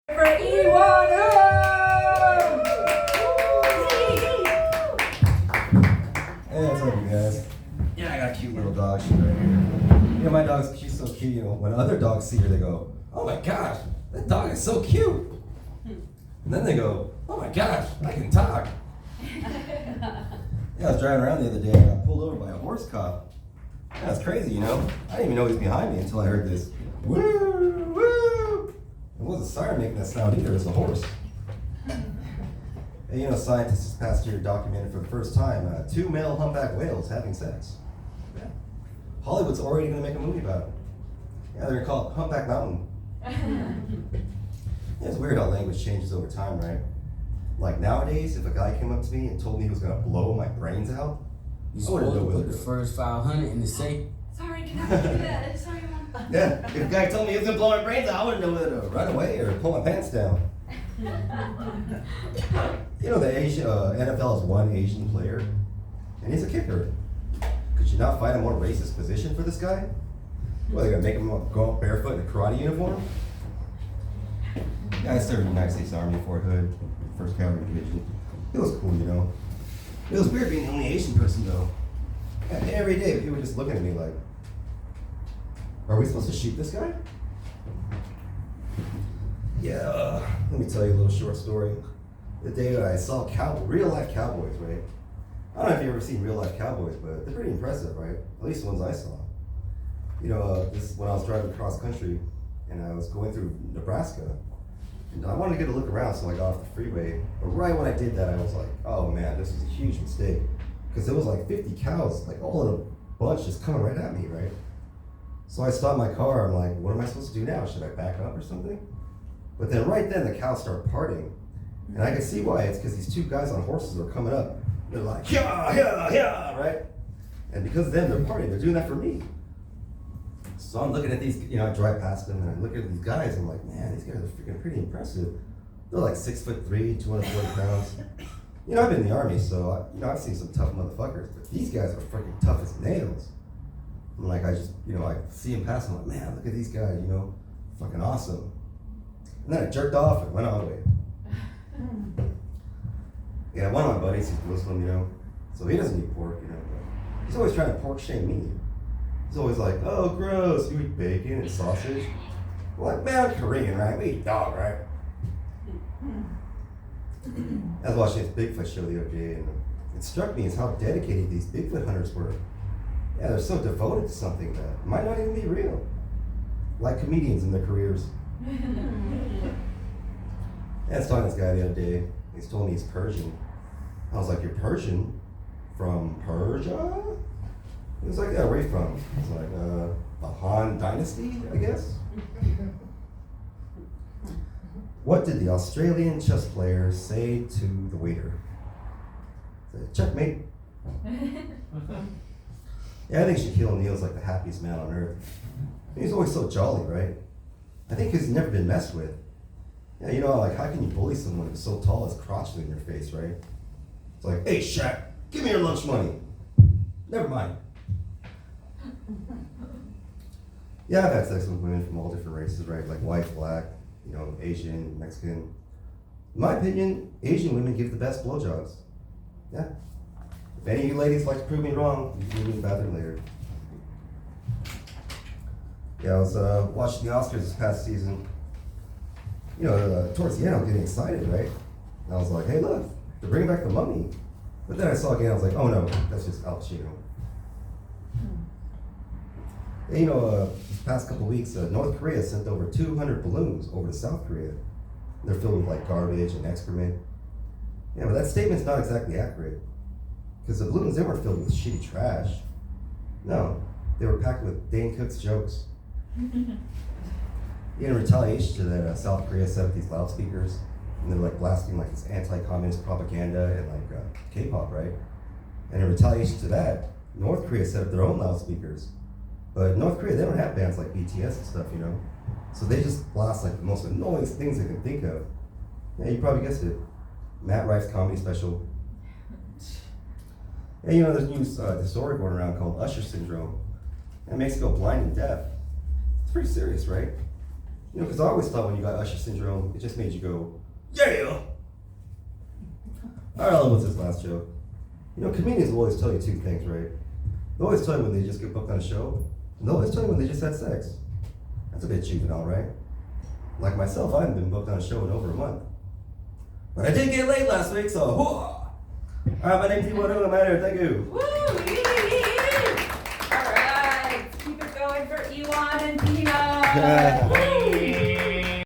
For E1! Hey, what's up, you guys? Yeah, I got a cute little dog. She's right here. You know, my dog's, she's so cute. You know, when other dogs see her, they go, "Oh my gosh, that dog is so cute." And then they go, "Oh my gosh, I can talk." Yeah, I was driving around the other day and I got pulled over by a horse cop. Yeah, it's crazy, you know. I didn't even know he was behind me until I heard this woo woo. It wasn't a siren making that sound either. It was a horse. And you know, scientists this past year documented for the first time 2 male humpback whales having sex. Yeah. Hollywood's already going to make a movie about it. Yeah, they're going to call it Humpback Mountain. Yeah, it's weird how language changes over time, right? Like nowadays, if a guy came up to me and told me he was going to blow my brains out, You supposed to put the first 500 in the safe. Sorry, can I do that? Sorry, Mom. Yeah, if a guy told me he was going to blow my brains out, I wouldn't know whether to run away or pull my pants down. You know, the NFL has one Asian player, and he's a kicker. Could you not find a more racist position for this guy? What, they're gonna make him go out barefoot in a karate uniform? Yeah, I served in the United States Army, Fort Hood, 1st Cavalry Division. It was cool, you know. It was weird being the only Asian person, though. Yeah, every day, people were just looking at me like, "Are we supposed to shoot this guy?" Yeah, let me tell you a little short story. The day that I saw real life cowboys, right? I don't know if you've ever seen real life cowboys, but they're pretty impressive, right? At least the ones I saw. You know, this is when I was driving cross country and I was going through Nebraska. And I wanted to get a look around, so I got off the freeway. But right when I did that, I was like, oh man, this is a huge mistake. Because there was like 50 cows, like all in a bunch just coming right at me, right? So I stopped my car. I'm like, what am I supposed to do now? Should I back up or something? But then right then the cows start parting. And I can see why. It's because these 2 guys on horses are coming up. They're like, yeah, yeah, yeah, right? And because of them, they're partying. They're doing that for me. So I'm looking at these, you know, I drive past them and I look at these guys and I'm like, man, these guys are freaking pretty impressive. They're like 6'3", 240 pounds. You know, I've been in the Army, so, you know, I've seen some tough motherfuckers. But these guys are freaking tough as nails. And like, I just, you know, I see them pass, I'm like, man, look at these guys, you know, fucking awesome. And then I jerked off and went on my way. Yeah, one of my buddies, he's Muslim, you know, so he doesn't eat pork, you know, but he's always trying to pork shame me. He's always like, oh, gross, you eat bacon and sausage. I'm like, man, I'm Korean, right? We eat dog, right? I was watching this Bigfoot show the other day, and it struck me as how dedicated these Bigfoot hunters were. Yeah, they're so devoted to something that might not even be real. Like comedians in their careers. Yeah, I was talking to this guy the other day. He's told me he's Persian. I was like, you're Persian? From Persia? He was like, yeah, where are you from? I was like, the Han Dynasty, I guess? What did the Australian chess player say to the waiter? He said, checkmate. Yeah, I think Shaquille O'Neal's like the happiest man on earth. He's always so jolly, right? I think because he's never been messed with. Yeah, you know, like, how can you bully someone who's so tall as crotchety in your face, right? It's like, hey, Shaq, give me your lunch money. Never mind. Yeah, I've had sex with women from all different races, right? Like white, black, you know, Asian, Mexican. In my opinion, Asian women give the best blowjobs. Yeah. If any of you ladies like to prove me wrong, you can meet me in the bathroom later. Yeah, I was watching the Oscars this past season. You know, towards the end, I'm getting excited, right? And I was like, hey, look, they're bringing back the Mummy. But then I saw again, I was like, oh no, that's just Al Pacino. And, you know, this past couple weeks, North Korea sent over 200 balloons over to South Korea. They're filled with like garbage and excrement. Yeah, but that statement's not exactly accurate. Because the balloons, they weren't filled with shitty trash. No, they were packed with Dane Cook's jokes. In retaliation to that, South Korea set up these loudspeakers, and they're like blasting like this anti-communist propaganda and like K-pop, right? And in retaliation to that, North Korea set up their own loudspeakers. But North Korea, they don't have bands like BTS and stuff, you know? So they just blast like the most annoying things they can think of. Yeah, you probably guessed it. Matt Rife's comedy special. And you know, there's a new disorder going around called Usher syndrome. It makes you go blind and deaf. It's pretty serious, right? You know, because I always thought when you got Usher syndrome, it just made you go, yeah. All right, what's this last joke? You know, comedians will always tell you two things, right? They always tell you when they just get booked on a show, and they always tell you when they just had sex. That's a bit juvenile, right? Like myself, I haven't been booked on a show in over a month. But I did get laid last week, so all right, my name's T1, I'm out here, thank you. Woo! All right, keep it going for Ewan and Tina. Woo!